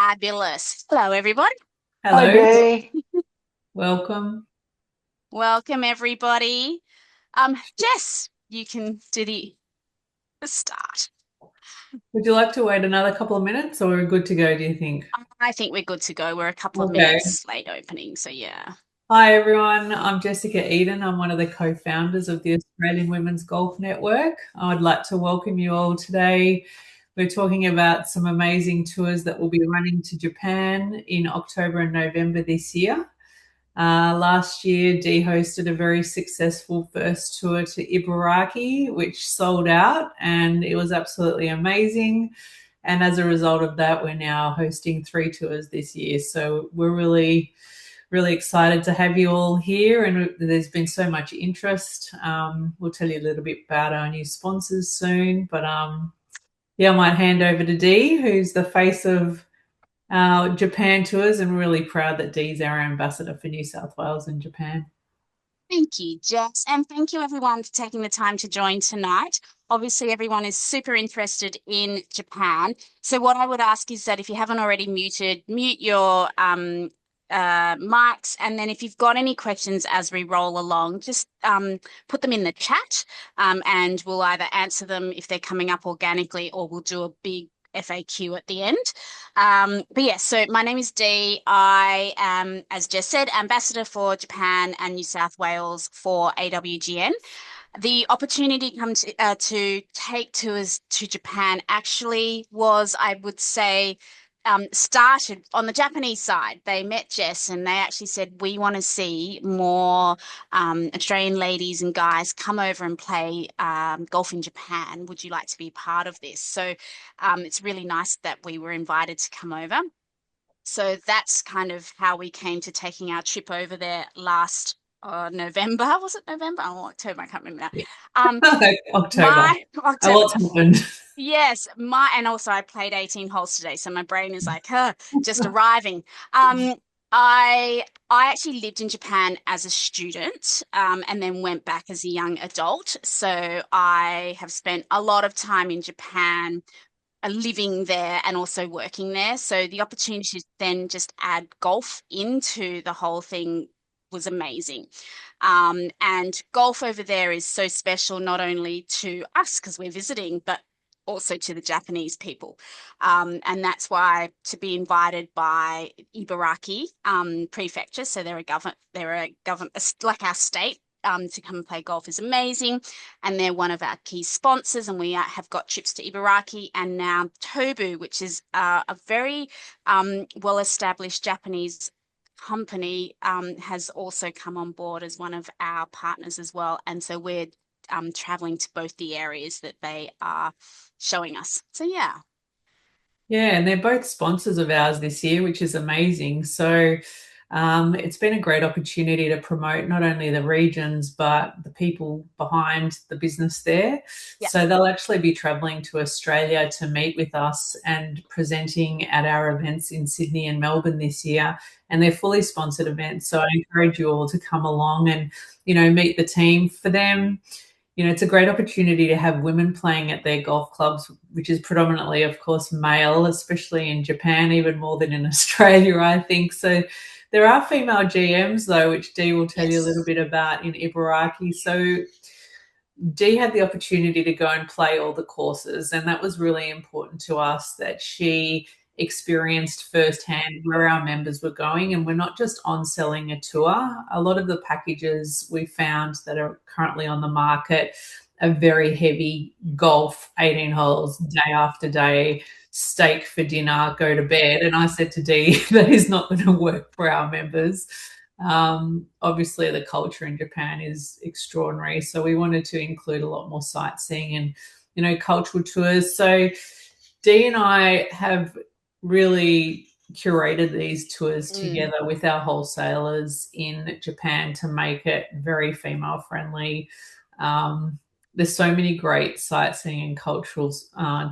Fabulous. Hello, everyone. Hi, Hello, Dee. welcome. Welcome, everybody. Jess, you can do the start. Would you like to wait another couple of minutes or are we good to go, do you think? I think we're good to go. We're a couple of Okay. minutes late opening, so yeah. Hi, everyone. I'm Jessica Eden. I'm one of the co-founders of the Australian Women's Golf Network. I'd like to welcome you all today. We're talking about some amazing tours that will be running to Japan in October and November this year. Last year, Dee hosted a very successful first tour to Ibaraki, which sold out, and it was absolutely amazing. And as a result of that, we're now hosting 3 tours this year. So we're really excited to have you all here, and there's been so much interest. We'll tell you a little bit about our new sponsors soon, but yeah, I might hand over to Dee, who's the face of our Japan tours, and really proud that Dee's our ambassador for New South Wales and Japan. Thank you, Jess. And thank you, everyone, for taking the time to join tonight. Obviously, everyone is super interested in Japan. So, what I would ask is that if you haven't already muted, mute your mics. And then if you've got any questions as we roll along, just put them in the chat and we'll either answer them if they're coming up organically or we'll do a big FAQ at the end. But yes, so my name is Dee. I am, as Jess said, ambassador for Japan and New South Wales for AWGN. The opportunity to take tours to Japan actually was, I would say, started on the Japanese side. They met Jess and they actually said, we want to see more Australian ladies and guys come over and play golf in Japan. Would you like to be part of this? So it's really nice that we were invited to come over. So that's kind of how we came to taking our trip over there last November. Was it November? Oh, October. I can't remember now. October. My A October. lot's happened. Yes, and also I played 18 holes today, so my brain is like, huh, just arriving. I actually lived in Japan as a student, and then went back as a young adult. So I have spent a lot of time in Japan, living there and also working there. So the opportunity to then just add golf into the whole thing was amazing. And golf over there is so special, not only to us because we're visiting, but also to the Japanese people. And that's why to be invited by Ibaraki prefecture, so they're a government like our state, to come and play golf is amazing. And they're one of our key sponsors. And we have got trips to Ibaraki and now Tobu, which is a very well-established Japanese company, has also come on board as one of our partners as well. And so we're traveling to both the areas that they are showing us. So yeah. Yeah, and they're both sponsors of ours this year, which is amazing. So it's been a great opportunity to promote not only the regions, but the people behind the business there. Yeah. So they'll actually be traveling to Australia to meet with us and presenting at our events in Sydney and Melbourne this year. And they're fully sponsored events. So I encourage you all to come along and, meet the team. For them, it's a great opportunity to have women playing at their golf clubs, which is predominantly, of course, male, especially in Japan, even more than in Australia, I think. So there are female GMs, though, which Dee will tell you a little Yes. bit about in Ibaraki. So Dee had the opportunity to go and play all the courses, and that was really important to us that she experienced firsthand where our members were going. And we're not just on selling a tour. A lot of the packages we found that are currently on the market are very heavy golf, 18 holes, day after day, steak for dinner, go to bed. And I said to Dee, that is not going to work for our members. Obviously, the culture in Japan is extraordinary, so we wanted to include a lot more sightseeing and cultural tours. So Dee and I have really curated these tours together with our wholesalers in Japan to make it very female friendly. There's so many great sightseeing and cultural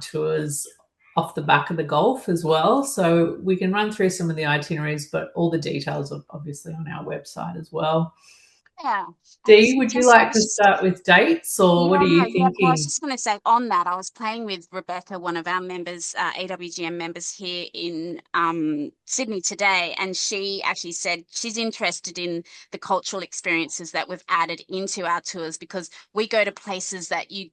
tours off the back of the golf as well. So we can run through some of the itineraries, but all the details are obviously on our website as well. Yeah. Dee, would you Just, I like was to just start with dates or what are Yeah, you yeah. Well, I was thinking? just going to say on that, I was playing with Rebecca, one of our members, AWGN members here in Sydney today, and she actually said she's interested in the cultural experiences that we've added into our tours because we go to places that you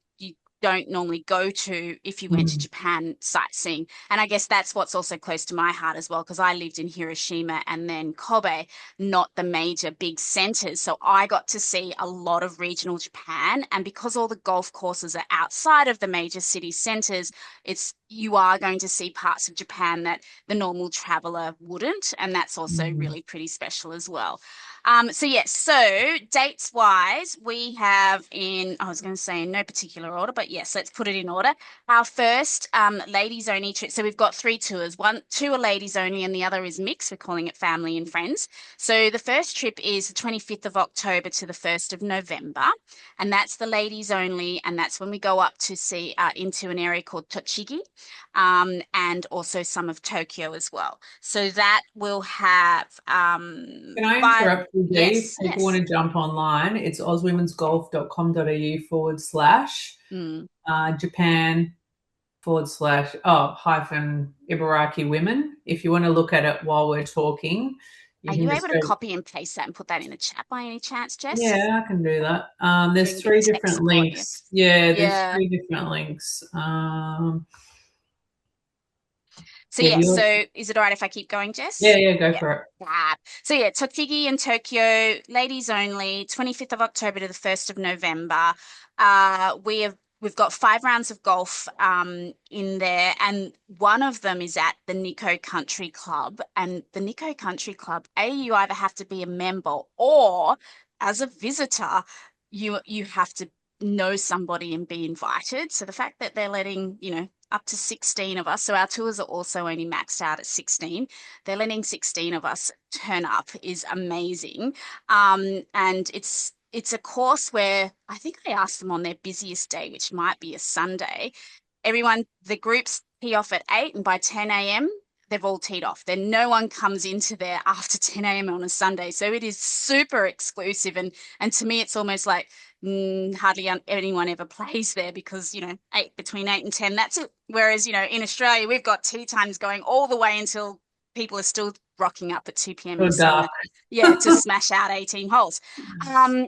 don't normally go to if you went to Mm, Japan sightseeing. And I guess that's what's also close to my heart as well, because I lived in Hiroshima and then Kobe, not the major big centers. So I got to see a lot of regional Japan. And because all the golf courses are outside of the major city centers, you are going to see parts of Japan that the normal traveler wouldn't. And that's also mm. really pretty special as well. So yes, so dates wise, we have I was going to say in no particular order, but yes, let's put it in order. Our first ladies only trip. So we've got three tours. Two are ladies only, and the other is mixed. We're calling it family and friends. So the first trip is the 25th of October to the 1st of November, and that's the ladies only, and that's when we go up to see into an area called Tochigi, and also some of Tokyo as well. So that will have Can I five. interrupt you, Dee? If Yes, people want yes. to jump online, it's auswomen'sgolf.com.au Mm. / Japan / hyphen Ibaraki women. If you want to look at it while we're talking, Are you can you just able to go. copy and paste that and put that in the chat by any chance, Jess? Yeah, I can do that. There's Bring a bit three of tech different support here. links. Yeah, there's Yeah. three different links. So Yeah, yes, so is it all right if I keep going, yeah, Jess? yeah, go Yeah. for it. Fab. So yeah, Tochigi in Tokyo, ladies only, 25th of October to the 1st of November. We've got 5 rounds of golf in there, and one of them is at the Nikko Country Club. And the Nikko Country Club, you either have to be a member or as a visitor, you have to know somebody and be invited. So the fact that they're letting, up to 16 of us, so our tours are also only maxed out at 16. They're letting 16 of us turn up is amazing. And it's a course where I think I asked them on their busiest day, which might be a Sunday. The groups tee off at 8, and by 10 a.m., they've all teed off. Then no one comes into there after 10 a.m. on a Sunday. So it is super exclusive. And to me, it's almost like hardly anyone ever plays there because, between 8 and 10, that's it. Whereas, in Australia, we've got tea times going all the way until people are still rocking up at 2 p.m. in the Good dark. summer. Yeah, to smash out 18 holes.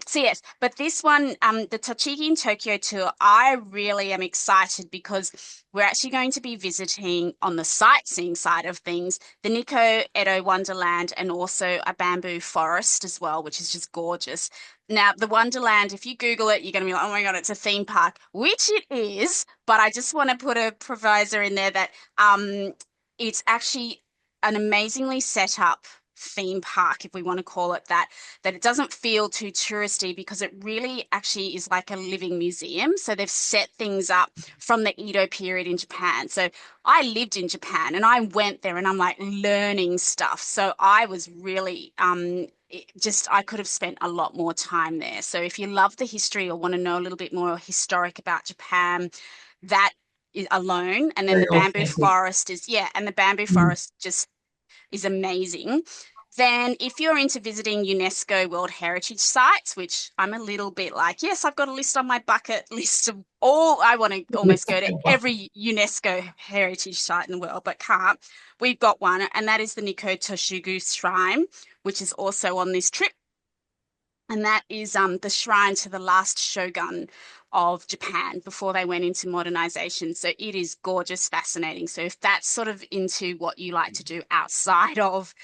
So yes, but this one, the Tochigi in Tokyo tour, I really am excited because we're actually going to be visiting on the sightseeing side of things, the Nikko Edo Wonderland and also a bamboo forest as well, which is just gorgeous. Now, the Wonderland, if you Google it, you're going to be like, oh my God, it's a theme park, which it is. But I just want to put a provisor in there that it's actually an amazingly set up theme park, if we want to call it that it doesn't feel too touristy because it really actually is like a living museum. So they've set things up from the Edo period in Japan. So I lived in Japan and I went there and I'm like learning stuff. So I was really I could have spent a lot more time there. So if you love the history or want to know a little bit more historic about Japan, that is alone. And then Very the bamboo authentic. forest and the bamboo Mm. forest just is amazing. Then, if you're into visiting UNESCO World Heritage Sites, which I'm a little bit like, yes, I've got a list on my bucket list of all, I want to almost go to every UNESCO heritage site in the world, but can't. We've got one, and that is the Nikko Tochigi Shrine, which is also on this trip. And that is the shrine to the last shogun of Japan before they went into modernization. So it is gorgeous, fascinating. So if that's sort of into what you like to do outside of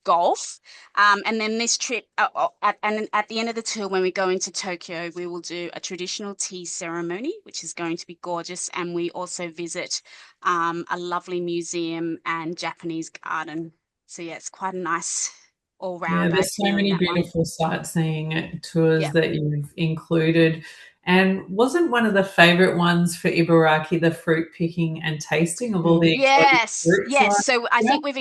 golf, and then this trip, and at the end of the tour, when we go into Tokyo, we will do a traditional tea ceremony, which is going to be gorgeous. And we also visit a lovely museum and Japanese garden. So yeah, it's quite a nice Yeah, all-round there's so itinerary, many that one. beautiful sightseeing tours Yeah. that you've included. And wasn't one of the favorite ones for Ibaraki the fruit picking and tasting of all the exotic Yes, fruits yes. around So I here? think we've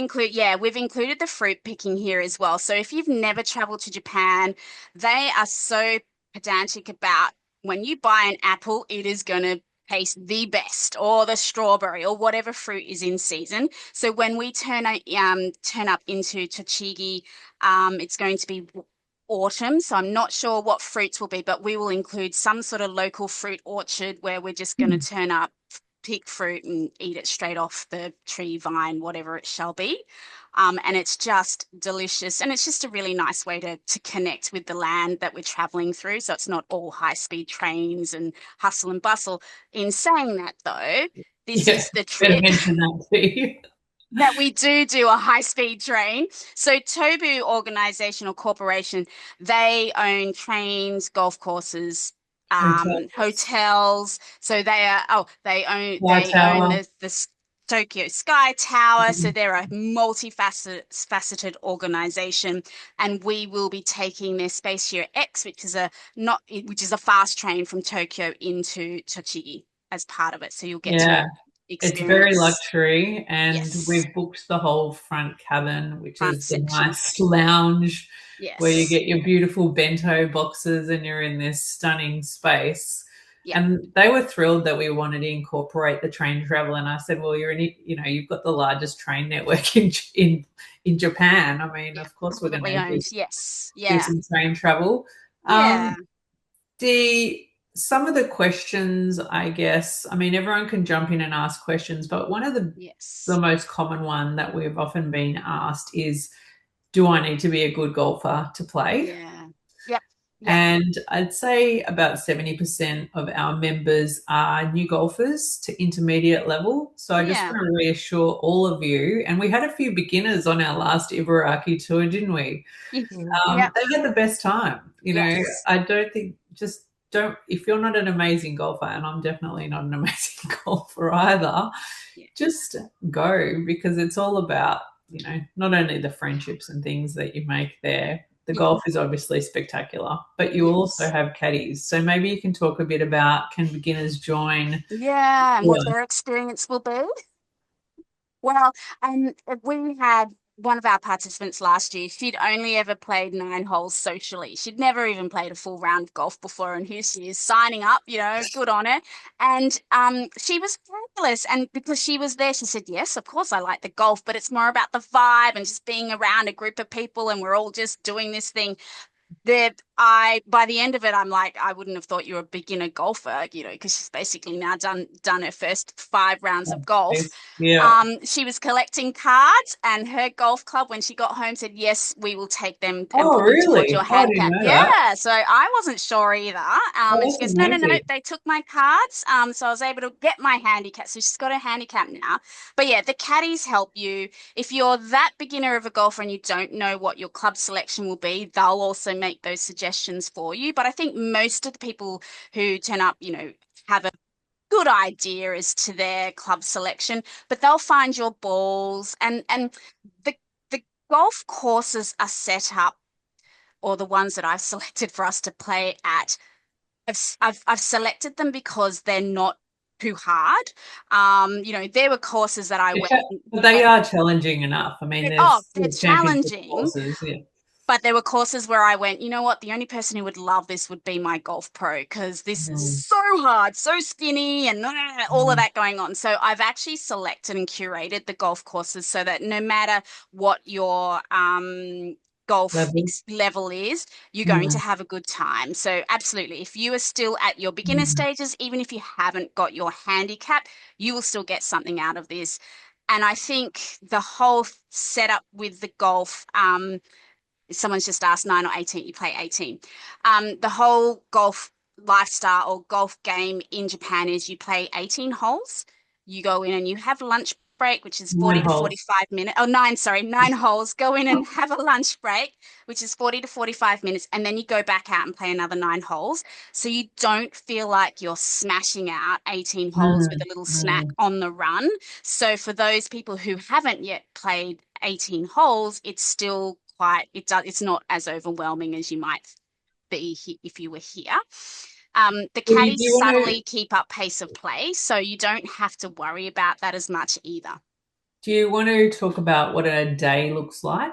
included the fruit picking here as well. So if you've never traveled to Japan, they are so pedantic about when you buy an apple, it is going to taste the best, or the strawberry, or whatever fruit is in season. So when we turn up into Tochigi, it's going to be autumn, so I'm not sure what fruits will be, but we will include some sort of local fruit orchard where we're just going to turn up, pick fruit and eat it straight off the tree, vine, whatever it shall be. And it's just delicious. And it's just a really nice way to connect with the land that we're traveling through. So it's not all high-speed trains and hustle and bustle. In saying that, though, this Yeah, is the better trip mention that too. that we do a high-speed train. So Tobu Organization or Corporation, they own trains, golf courses, Hotels, hotels. So Fly they own Tower. the Tokyo Sky Tower. So they're a multifaceted organization, and we will be taking their Space X, which is a not which is a fast train from Tokyo into Tochigi as part of it. So you'll get to Yeah, it's very experience, luxury, and yes, we've booked the whole front cabin, which front is the nice sections. lounge where you Yes. get your beautiful bento boxes and you're in this stunning space. Yeah. And they were thrilled that we wanted to incorporate the train travel. And I said, "Well, you've got the largest train network in Japan. I mean, Yeah. of course, we're going Privately to owned. Yes. do Yeah. some train travel." Yeah. Um, the some of the questions, I guess, I mean, everyone can jump in and ask questions, but one of the Yes. most common one that we've often been asked is, do I need to be a good golfer to play? Yeah. Yep. Yep. And I'd say about 70% of our members are new golfers to intermediate level. So I just Yeah. want to reassure all of you. And we had a few beginners on our last Ibaraki tour, didn't we? Yep. They had the best time. Yes. I don't think, just don't, if you're not an amazing golfer, and I'm definitely not an amazing golfer either, Yeah. just go, because it's all about, not only the friendships and things that you make there. The Yeah. golf is obviously spectacular, but you also Yes. have caddies. So maybe you can talk a bit about, can beginners join? Yeah. And what Yeah. their experience will be. Well, we had one of our participants last year. She'd only ever played 9 holes socially. She'd never even played a full round of golf before, and here she is signing up. Good on her. And she was fabulous. And because she was there, she said, "Yes, of course, I like the golf, but it's more about the vibe and just being around a group of people, and we're all just doing this thing." By the end of it, I'm like, I wouldn't have thought you were a beginner golfer, because she's basically now done her first 5 rounds of golf. Yeah. She was collecting cards, and her golf club, when she got home, said, "Yes, we will take them and Oh, put them towards really? your Oh, I didn't handicap." know that. Yeah, so I wasn't sure either. Oh, And she that's goes, "No, no, no, amazing. they took my cards." So I was able to get my handicap. So she's got a handicap now. But yeah, the caddies help you. If you're that beginner of a golfer and you don't know what your club selection will be, they'll also make those suggestions for you. But I think most of the people who turn up, have a good idea as to their club selection, but they'll find your balls, and the the golf courses are set up, or the ones that I've selected for us to play at, I've selected them because they're not too hard. There were courses that I went, But they are challenging enough. I mean, they're there's championship challenging. courses. Yeah. But there were courses where I went, you know what? The only person who would love this would be my golf pro, because this is Mm, so hard, so skinny, and all of mm. that going on. So I've actually selected and curated the golf courses so that no matter what your golf Level. level is, you're going to Mm, have a good time. So absolutely, if you are still at your beginner mm. stages, even if you haven't got your handicap, you will still get something out of this. And I think the whole setup with the golf, someone's just asked 9 or 18, you play 18. The whole golf lifestyle or golf game in Japan is you play 18 holes, you go in and you have lunch break, which is 9 40 to holes. 45 minutes. Oh, nine, sorry, 9 holes. Go in and have a lunch break, which is 40 to 45 minutes, and then you go back out and play another 9 holes. So you don't feel like you're smashing out 18 holes with Mm, a little snack mm. on the run. So for those people who haven't yet played 18 holes, it's still it's not as overwhelming as you might be if you were here. The Do caddies you want to subtly keep up pace of play, so you don't have to worry about that as much either. talk about what a day looks like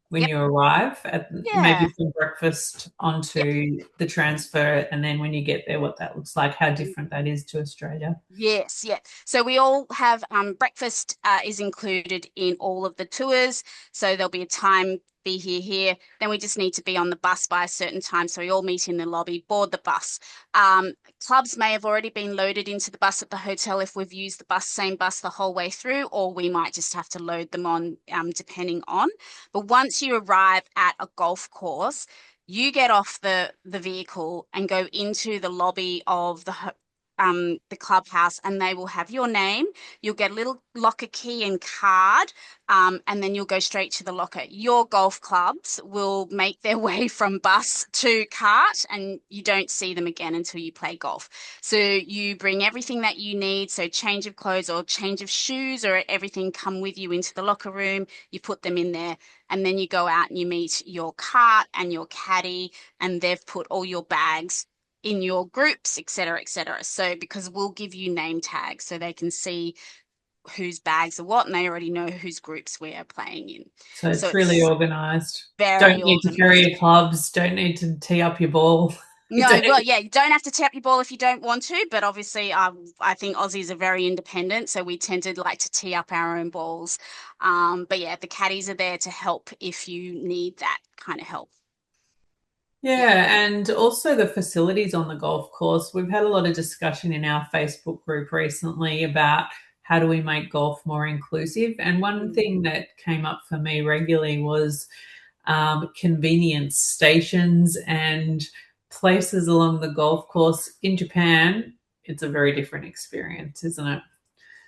when Yep. you arrive, at maybe Yeah. from breakfast Yep. onto the transfer, and then when you get there, what that looks like, how different that is to Australia? Yes, yeah. So we all have breakfast is included in all of the tours. So there'll be a time be here. Then we just need to be on the bus by a certain time. So we all meet in the lobby, board the bus. Um, Clubs may have already been loaded into the bus at the hotel if we've used the same bus the whole way through, or we might just have to load them on, depending on. But once you arrive at a golf course, you get off the vehicle and go into the lobby of the clubhouse, and they will have your name. You'll get a little locker key and card, and then you'll go straight to the locker. Your golf clubs will make their way from bus to cart, and you don't see them again until you play golf. So you bring everything that you need, so change of clothes or change of shoes or everything come with you into the locker room. You put them in there, and then you go out and you meet your cart and your caddy, and they've put all your bags in your groups, et cetera, et cetera. So because we'll give you name tags so they can see whose bags are what, and they already know whose groups we are playing in. So So it's really it's organised. Don't very need to carry organized. your clubs. Don't need to tee up your ball. You No, don't. well, yeah, you don't have to tap your ball if you don't want to, but obviously, I think Aussies are very independent, so we tend to like to tee up our own balls. But yeah, the caddies are there to help if you need that kind of help. Yeah. Yeah, and also the facilities on the golf course. We've had a lot of discussion in our Facebook group recently about how do we make golf more inclusive. And one Mm. thing that came up for me regularly was convenience stations and places along the golf course. In Japan, it's a very different experience, isn't it?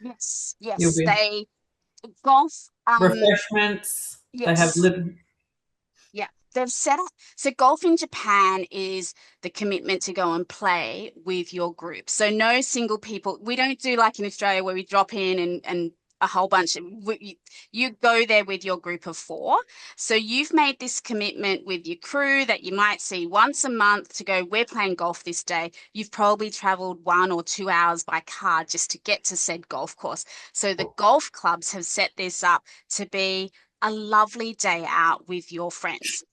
Yes, You'll yes, be they golf. refreshments. They have Yes. live. Yeah, they've set up. So golf in Japan is the commitment to go and play with your group. So no single people. We don't do like in Australia where we drop in and a whole bunch of you go there with your group of four. So you've made this commitment with your crew that you might see once a month to go, we're playing golf this day. You've probably traveled 1 or 2 hours by car just to get to said golf course. So the golf clubs have set this up to be a lovely day out with your friends.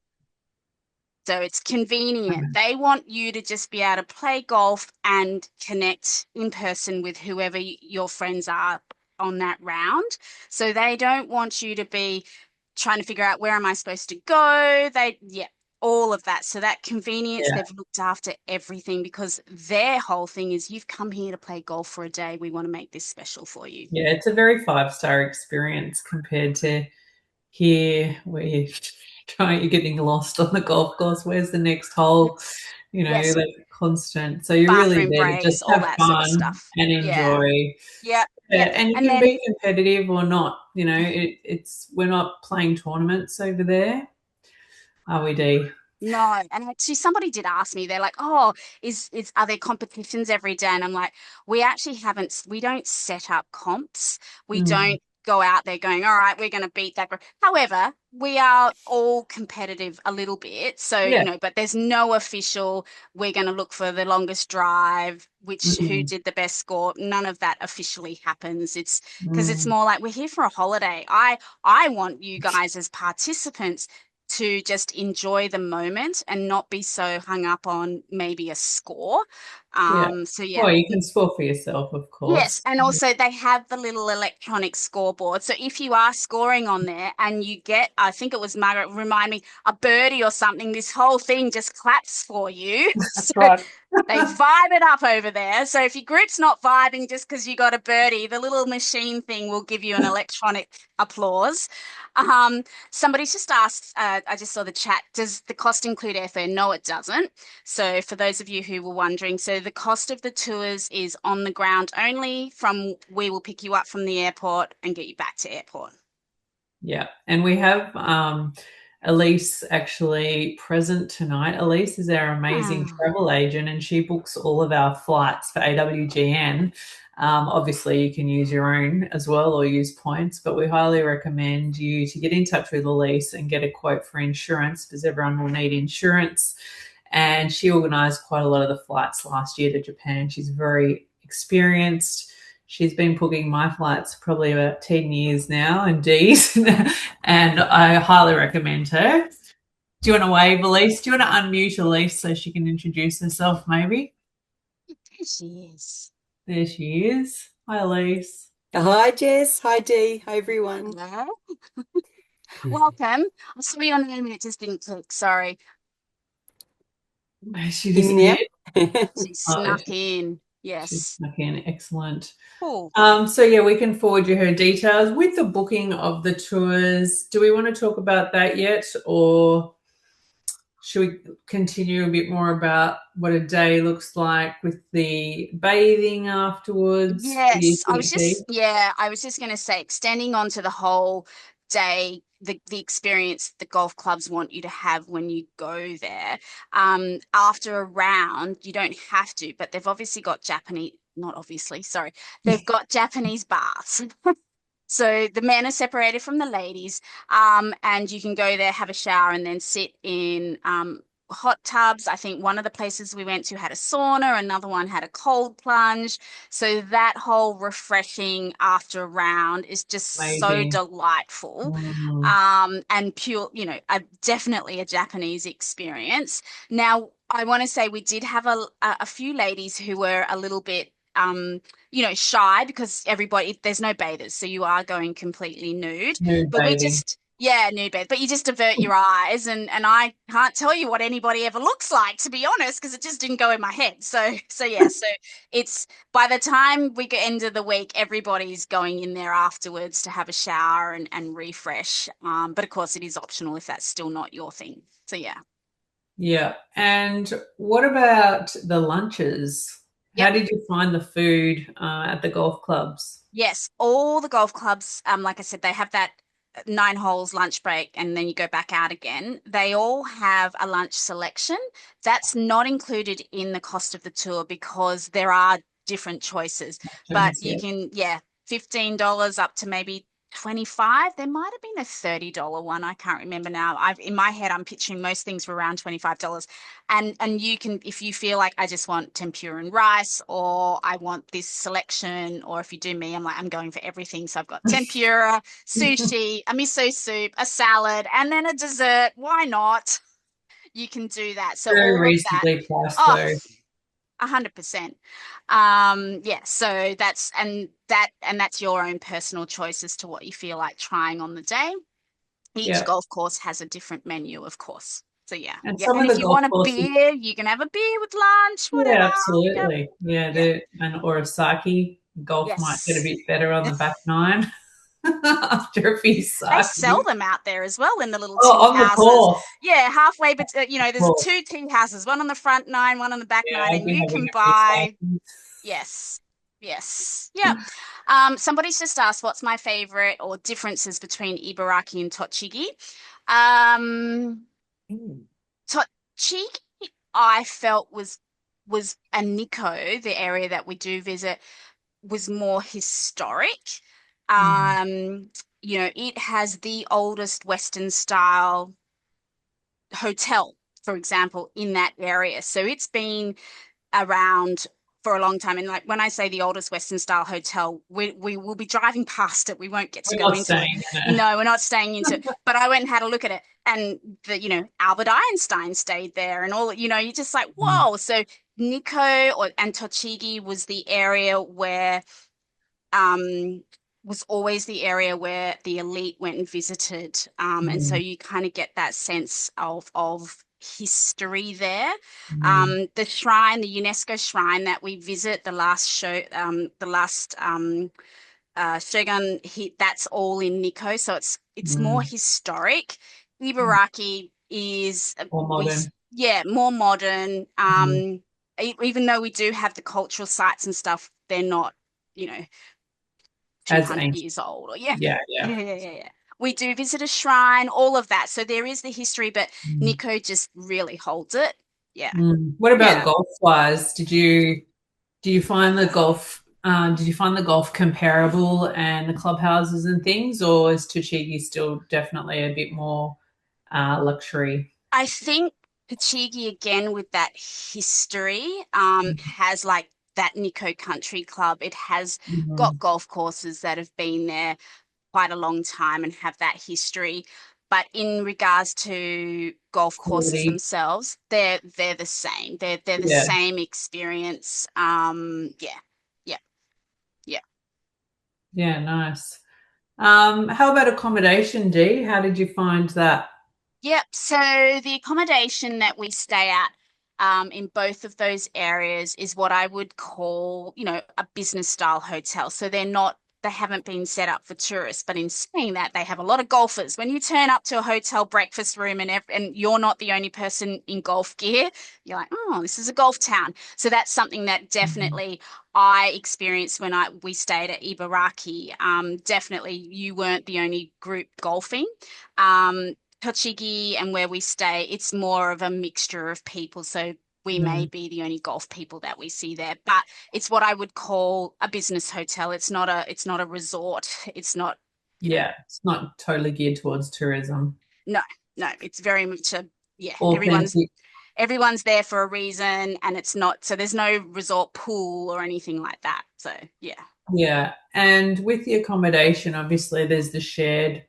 So it's convenient. They want you to just be able to play golf and connect in person with whoever your friends are on that round. So they don't want you to be trying to figure out where am I supposed to go. Yeah, all of that. So that convenience, Yeah, they've looked after everything because their whole thing is you've come here to play golf for a day. We want to make this special for you. yeah, it's a very five-star experience compared to here where you're getting lost on the golf course. Where's the next hole? Yes. Like Yes. constant. So you're really Bathroom there to just breaks, all have that sort of fun stuff. and Yeah. enjoy. Yep. Yeah, Yep. and you And can be then competitive or not. It's we're not playing tournaments over there, are we, Dee? no, and actually somebody did ask me, they're like, oh, is are there competitions every day? And I'm like, we don't set up comps. We Mm, don't go out there going, all right, we're going to beat that group. However, we are all competitive a little bit. So, yeah. but there's no official, we're going to look for the longest drive, who Mm, did the best score. None of that officially happens. It's because it's mm, more like we're here for a holiday. I want you guys as participants to just enjoy the moment and not be so hung up on maybe a score. yeah. So yeah, Well, you can score for yourself, of yes, course. and also they have the little electronic scoreboard. So if you are scoring on there and you get, I think it was Margaret, remind me, a birdie or something, this whole thing just claps for you. That's So right. they vibe it up over there. So if your group's not vibing just because you got a birdie, the little machine thing will give you an electronic applause. Um, Somebody's just asked, I just saw the chat, does the cost include airfare? No, it doesn't. So for those of you who were wondering, so the cost of the tours is on the ground only from we will pick you up from the airport and get you back to airport. Yeah, and we have Elise actually present tonight. Elise is our amazing Ah, travel agent, and she books all of our flights for AWGN. Obviously, you can use your own as well or use points, but we highly recommend you to get in touch with Elise and get a quote for insurance because everyone will need insurance. And she organised quite a lot of the flights last year to Japan. She's very experienced. She's been booking my flights probably about 10 years now and D's, and I highly recommend her. Do you want to wave, Elise? Do you want to unmute Elise so she can introduce herself, maybe? there she is. There she is. Hi, Elise. Hi, Jess. Hi, Dee. Hi, everyone. Hello. Welcome. I saw your name and it just didn't click. Sorry. She Hear me disappeared. now? She Oh, snuck in. she's Yes. snuck in. Excellent. Cool. So yeah, we can forward you her details with the booking of the tours. Do we want to talk about that yet, or should we continue a bit more about what a day looks like with the bathing afterwards? What do you Yes, think, Dee? I was just going to say, extending on to the whole day, the experience the golf clubs want you to have when you go there. After a round, you don't have to, but they've obviously got Japanese, not obviously, sorry, they've got Japanese baths. So the men are separated from the ladies, and you can go there, have a shower, and then sit in hot tubs. I think one of the places we went to had a sauna, another one had a cold plunge. So that whole refreshing after a round is just so Amazing. delightful. Mm, And pure, definitely a Japanese experience. Now, I want to say we did have a few ladies who were a little bit shy because there's no bathers, so you are going completely nude. nude But we bathing. just, yeah, nude bath, but you just divert your eyes, and I can't tell you what anybody ever looks like, to be honest, because it just didn't go in my head. So yeah, so it's by the time we get end of the week, everybody's going in there afterwards to have a shower and refresh. But of course, it is optional if that's still not your thing. So yeah. Yeah. And what about the lunches? How Yep. did you find the food at the golf clubs? Yes, all the golf clubs, like I said, they have that 9 holes lunch break and then you go back out again. They all have a lunch selection. That's not included in the cost of the tour because there are different choices. But Options, you yeah. can, yeah, $15 up to maybe 25. There might have been a $30 one. I can't remember now. I've in my head, I'm picturing most things were around $25. And you can, if you feel like I just want tempura and rice, or I want this selection, or if you do me, I'm like, I'm going for everything. So I've got tempura, sushi, a miso soup, a salad, and then a dessert. Why not? You can do that. So Very all of that. reasonably priced Oh, though. 100%. Yeah, so that's your own personal choice as to what you feel like trying on the day. Each Yeah. golf course has a different menu, of course. So yeah, And yeah. some And of if the you golf want a courses, beer, you can have a beer with lunch, whatever. yeah, Yep. absolutely. Yeah, Yeah. and or a sake. Golf might get a Yes. bit better on the back nine after a few They sell sake. them out there as well in the little Oh, tea on the houses. course. Yeah, halfway, but there's Course. two tea houses, one on the front nine, one on the back Yeah, nine, I'd and be you having can a few buy. sakes. Yes. Yes. Yep. Somebody's just asked what's my favorite or differences between Ibaraki and Tochigi. Um, Mm. Tochigi, I felt was and Nikko, the area that we do visit, was more historic. Mm, Um, it has the oldest Western style hotel, for example, in that area. So it's been around for a long time. And like when I say the oldest Western style hotel, we will be driving past it. We won't get to we're go not into it. staying in it. No, we're not staying into it. But I went and had a look at it. And Albert Einstein stayed there and all, you're just like, Mm, whoa. So Nikko and Tochigi was the area where um, was always the area where the elite went and visited. And so mm, you kind of get that sense of history there. mm. The shrine, the UNESCO shrine that we visit, the last Shogun, that's all in Nikko, so it's more Mm. historic. Ibaraki More was modern. yeah, more modern. Mm. Even though we do have the cultural sites and stuff, they're not, you know, As 200 ancient. years old. Or yeah, Yeah, yeah. yeah, yeah, yeah, yeah. We do visit a shrine, all of that. So there is the history, but Mm. Nikko just really holds it. Yeah, Mm. What about yeah. golf wise? Do you find the golf did you find the golf comparable and the clubhouses and things, or is Tochigi still definitely a bit more luxury? I think Tochigi again with that history has like that Nikko Country Club. It has got Mm. golf courses that have been there quite a long time and have that history. But in regards to golf courses Quality. themselves, they're the same. They're the Yeah. same experience. Yeah, yeah, yeah. Yeah, nice. How about accommodation, Dee? How did you find that? Yep. So the accommodation that we stay at in both of those areas is what I would call, a business style hotel. So they haven't been set up for tourists, but in saying that, they have a lot of golfers. When you turn up to a hotel breakfast room and you're not the only person in golf gear, you're like, oh, this is a golf town. So that's something that Mhm. definitely I experienced when we stayed at Ibaraki. Definitely, you weren't the only group golfing. Tochigi and where we stay, it's more of a mixture of people. So we may Mm. be the only golf people that we see there, but it's what I would call a business hotel. It's not a resort. It's not, you know, Yeah, it's not totally geared towards tourism. no, no, it's very much yeah, Authentic. everyone's there for a reason and it's not, so there's no resort pool or anything like that. So yeah. Yeah. And with the accommodation, obviously, there's the shared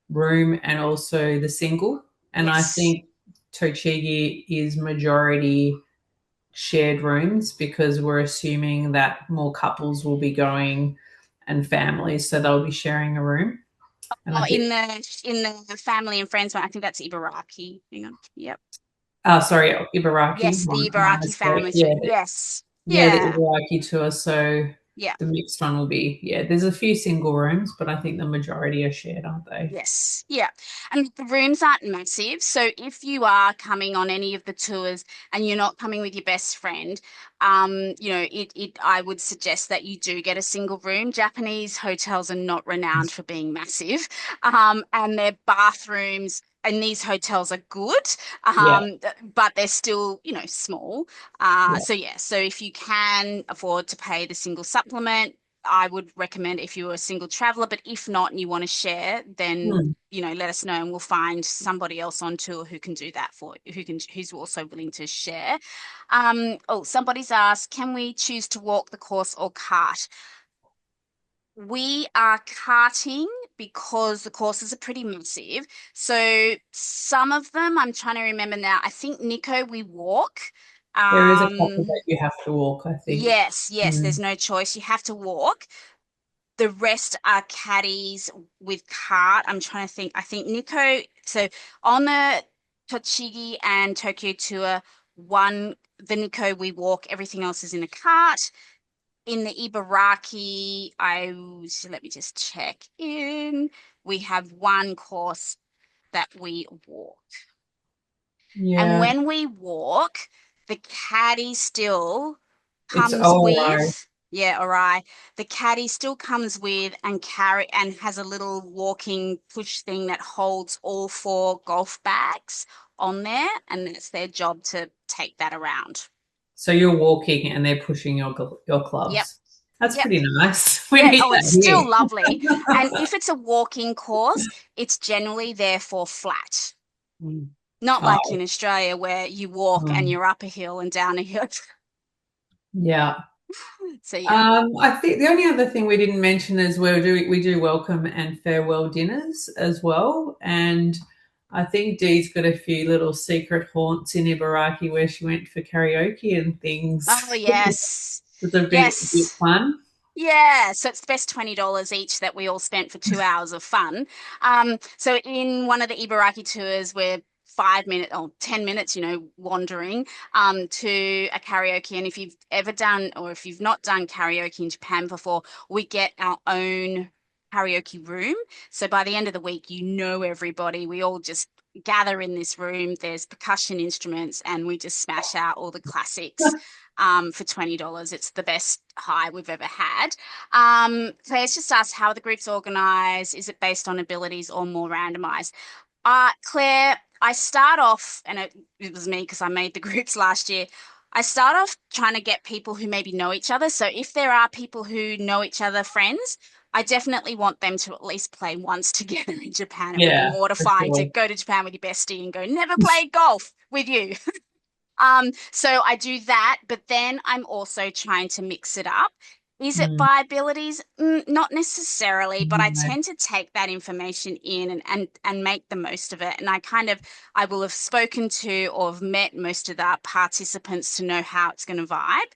room and also the single. And I Yes. think Tochigi is majority shared rooms because we're assuming that more couples will be going and families, so they'll be sharing a room. And I Oh, think, in the family and friends one, I think that's Ibaraki. Hang on. Yep. sorry, Ibaraki, Yes, the my Ibaraki mistake. family Yeah, suite. Yes. yeah, the Yeah. Ibaraki tour. So Yeah. the mixed one will be, yeah, there's a few single rooms, but I think the majority are shared, aren't they? Yes. Yeah. And the rooms aren't massive. So if you are coming on any of the tours and you're not coming with your best friend, I would suggest that you do get a single room. Japanese hotels are not renowned for being massive. And their bathrooms and these hotels are good, Yeah, but they're still, small. yeah. So yeah, so if you can afford to pay the single supplement, I would recommend if you're a single traveler, but if not and you want to share, then Hmm. let us know and we'll find somebody else on tour who can do that who's also willing to share. Somebody's asked, can we choose to walk the course or cart? We are karting because the courses are pretty massive. So some of them, I'm trying to remember now. I think Nikko we walk. There is a couple Um, that you have to walk, I think. yes, yes, Mm. there's no choice. You have to walk. The rest are caddies with cart. I'm trying to think. I think Nikko, so on the Tochigi and Tokyo tour, the Nikko we walk, everything else is in a cart. In the Ibaraki, let me just check in. We have one course that we walk. And Yeah, when we walk, the caddy still it's comes all right. with, yeah, all right. The caddy still comes with and has a little walking push thing that holds all four golf bags on there, and it's their job to take that around. So you're walking and they're pushing your Yep. clubs. That's Yep. pretty nice. We Yeah. need Oh, it's that still here. lovely. And if it's a walking course, it's generally therefore flat. Mm. Not like Oh, in Australia where you walk and mm. you're up a hill and down a hill. Yeah. So yeah. I think the only other thing we didn't mention is we do welcome and farewell dinners as well. And I think Dee's got a few little secret haunts in Ibaraki where she went for karaoke and things. Oh, yes. It's a bit Yes. fun. Yeah. So it's the best $20 each that we all spent for 2 hours of fun. So in one of the Ibaraki tours, we're 5 minutes or 10 minutes, wandering to a karaoke. And if you've ever done or if you've not done karaoke in Japan before, we get our own karaoke room. So by the end of the week, everybody. We all just gather in this room. There's percussion instruments and we just smash out all the classics for $20. It's the best high we've ever had. Claire's just asked how are the groups organized? Is it based on abilities or more randomized? Claire, I start off, and it was me because I made the groups last year. I start off trying to get people who maybe know each other. So if there are people who know each other, friends, I definitely want them to at least play once together in Japan. It would be Yeah, for mortifying to sure. go to Japan with your bestie and go, never played golf with you. So I do that, but then I'm also trying to mix it up. Is it Mm, by abilities? Not necessarily, but I no. tend to take that information in and make the most of it. And I will have spoken to or have met most of the participants to know how it's going to vibe.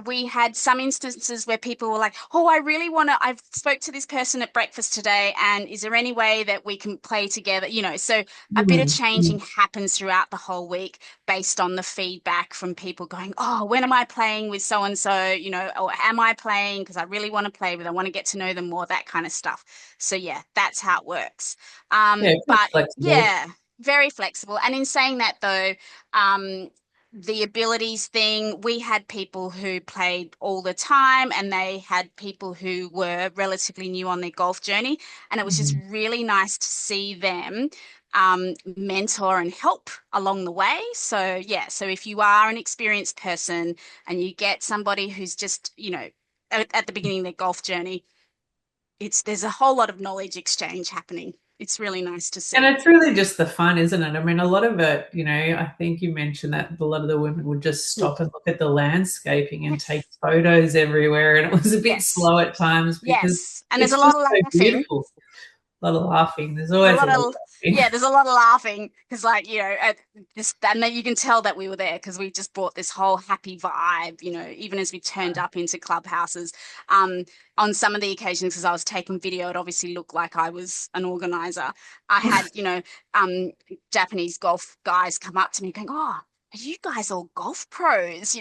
We had some instances where people were like, "Oh, I really want to. I've spoke to this person at breakfast today, and is there any way that we can play together?" So a bit of Mm. changing happens throughout the whole week based on the feedback from people going, "Oh, when am I playing with so and so? Or am I playing because I really want to play with? I want to get to know them more, that kind of stuff." So yeah, that's how it works. Yeah, quite But flexible. yeah, very flexible. And in saying that though, um, the abilities thing, we had people who played all the time and they had people who were relatively new on their golf journey. And it was just Mhm. really nice to see them mentor and help along the way. So, yeah, so if you are an experienced person and you get somebody who's just, at the beginning of their golf journey, there's a whole lot of knowledge exchange happening. It's really nice to And see. it's really just the fun, isn't it? I mean, a lot of it, I think you mentioned that a lot of the women would just Mm. stop and look at the landscaping and take Yes. photos everywhere. And it was a bit Yes. slow at times because Yes. And there's a it's lot just of so laughing. beautiful. A lot of laughing. There's There's a always a lot lot of of laughing. yeah, there's a lot of laughing because and then you can tell that we were there because we just brought this whole happy vibe, even as we turned up into clubhouses. Um, on some of the occasions, because I was taking video, it obviously looked like I was an organizer. I had, Japanese golf guys come up to me going, "Oh, are you guys all golf pros?"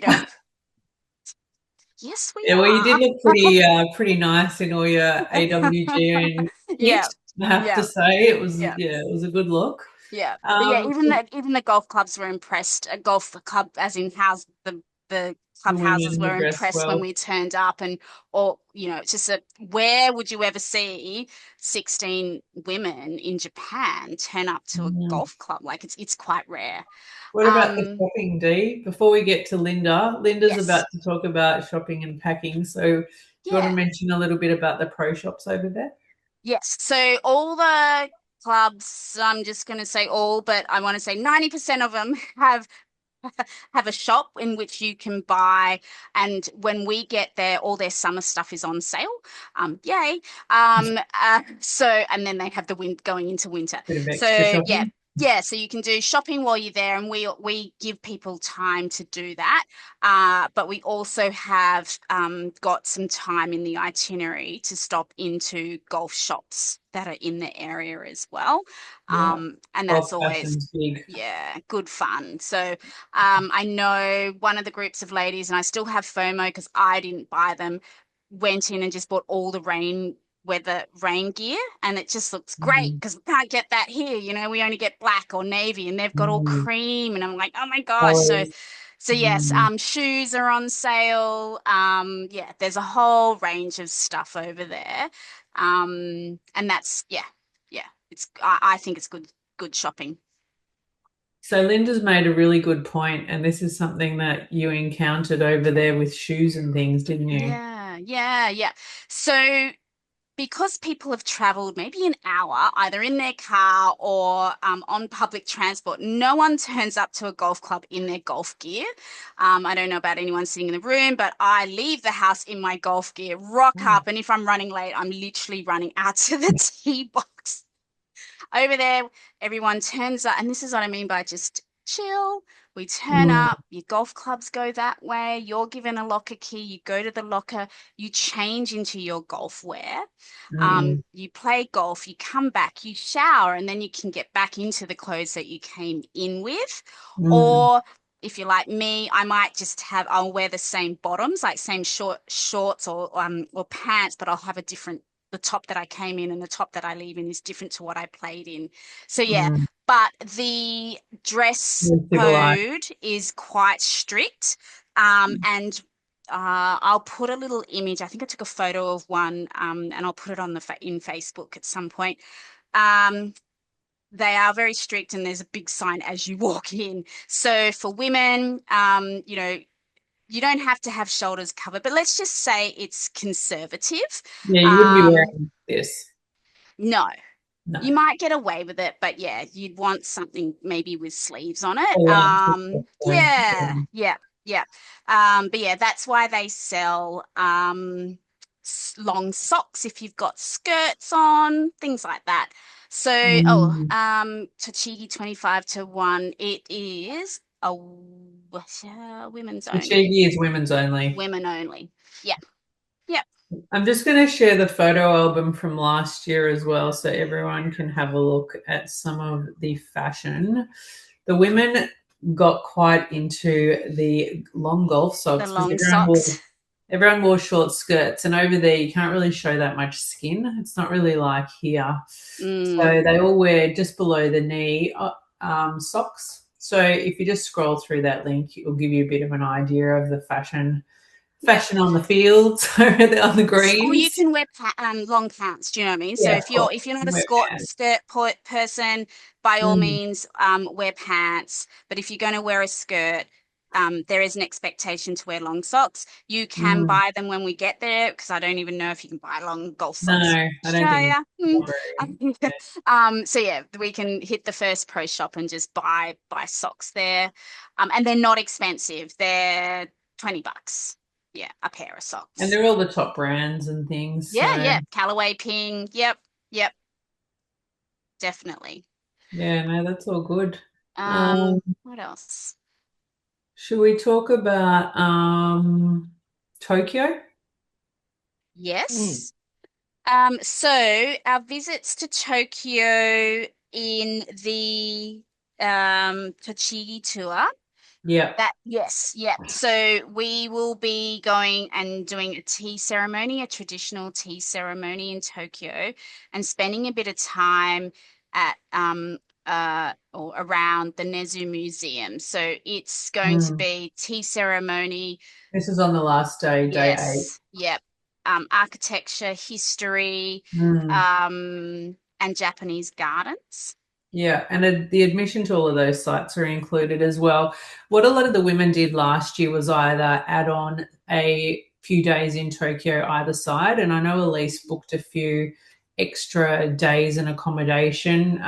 Yes, we Yeah, well, you did look are. pretty nice in all your AWGN kit. Yeah, I have to yeah. say, it was Yeah. yeah, it was a good look. Yeah, but yeah, Um, even the golf clubs were impressed. A golf club, as in house, the the clubhouses women were were dressed impressed when well. we turned up, and or it's just where would you ever see 16 women in Japan turn up to a Mm. golf club? Like it's quite rare. What about the Um, shopping, Dee? Before we get to Linda, Linda's about yes, to talk about shopping and packing. So, do you want to yeah, mention a little bit about the pro shops over there? yes. So all the clubs, I'm just going to say all, but I want to say 90% of them have a shop in which you can buy. And when we get there, all their summer stuff is on sale. Yay. And then they have the wind going into winter. Bit of extra So yeah. shopping. Yeah, so you can do shopping while you're there, and we give people time to do that. But we also have got some time in the itinerary to stop into golf shops that are in the area as well. Yeah. And Golf that's always, fashion's big. yeah, good fun. So I know one of the groups of ladies, and I still have FOMO because I didn't buy them, went in and just bought all the weather rain gear, and it just looks great Mm. because we can't get that here. We only get black or navy, and they've got all Mm. cream, and I'm like, oh my gosh. So, Colours. so yes, Mm. shoes are on sale. Yeah, there's a whole range of stuff over there. And that's yeah. I think it's good shopping. So Linda's made a really good point, and this is something that you encountered over there with shoes and things, didn't you? Yeah, yeah, yeah. So because people have traveled maybe an hour, either in their car or on public transport, no one turns up to a golf club in their golf gear. I don't know about anyone sitting in the room, but I leave the house in my golf gear, rock Mm. up, and if I'm running late, I'm literally running out to the tee box. Over there, everyone turns up, and this is what I mean by just chill. We turn Mm. up, your golf clubs go that way, you're given a locker key, you go to the locker, you change into your golf wear, Mm. you play golf, you come back, you shower, and then you can get back into the clothes that you came in with. Mm. Or if you're like me, I'll wear the same bottoms, like same shorts or pants, but I'll have the top that I came in and the top that I leave in is different to what I played in. So yeah, Mm. but the dress Very civilized. code is quite strict. And I'll put a little image. I think I took a photo of one, and I'll put it on in Facebook at some point. Um, they are very strict, and there's a big sign as you walk in. So for women, you don't have to have shoulders covered, but let's just say it's conservative. Yeah, you wouldn't be Um, wearing this. no, No. you might get away with it, but yeah, you'd want something maybe with sleeves on it. Oh, yeah. Yeah, yeah, yeah. But yeah, that's why they sell long socks if you've got skirts on, things like that. So, Mm. Tochigi 25 to 1, it is Women's only. Tochigi is women's only. Women only. Yep. Yep. I'm just going to share the photo album from last year as well so everyone can have a look at some of the fashion. The women got quite into the long golf The socks because long socks. everyone wore short skirts, and over there you can't really show that much skin. It's not really like here. Mm. So they all wear just below the knee socks. So if you just scroll through that link, it will give you a bit of an idea of the Yep. fashion on the fields over there on the Yes, or you greens. can wear long pants. Do you know what I mean? So Yeah, of course. if you're not You a wear pants. skirt person, by all Mm, means, wear pants. But if you're going to wear a skirt, there is an expectation to wear long socks. You can mm. buy them when we get there because I don't even know if you can buy long golf No, socks in I don't think Australia. it's very. So yeah, we can hit the first pro shop and just buy socks there. And they're not expensive. They're $20. Yeah, a pair of And socks. they're all the top brands and things. Yeah, So yeah. Callaway Ping. Yep, yep, definitely. yeah, no, that's all good. Um, What else? should we talk about Tokyo? Yes. So our visits to Tokyo in the Tochigi tour. Yeah. That yes, yeah. So we will be going and doing a tea ceremony, a traditional tea ceremony in Tokyo, and spending a bit of time at or around the Nezu Museum. So it's going to Mm. be tea ceremony. This is on the last day, day eight. Yes, yep. Architecture, history, Mm. and Japanese gardens. Yeah, and the admission to all of those sites are included as well. What a lot of the women did last year was either add on a few days in Tokyo either side, and I know Elise booked a few extra days and accommodation.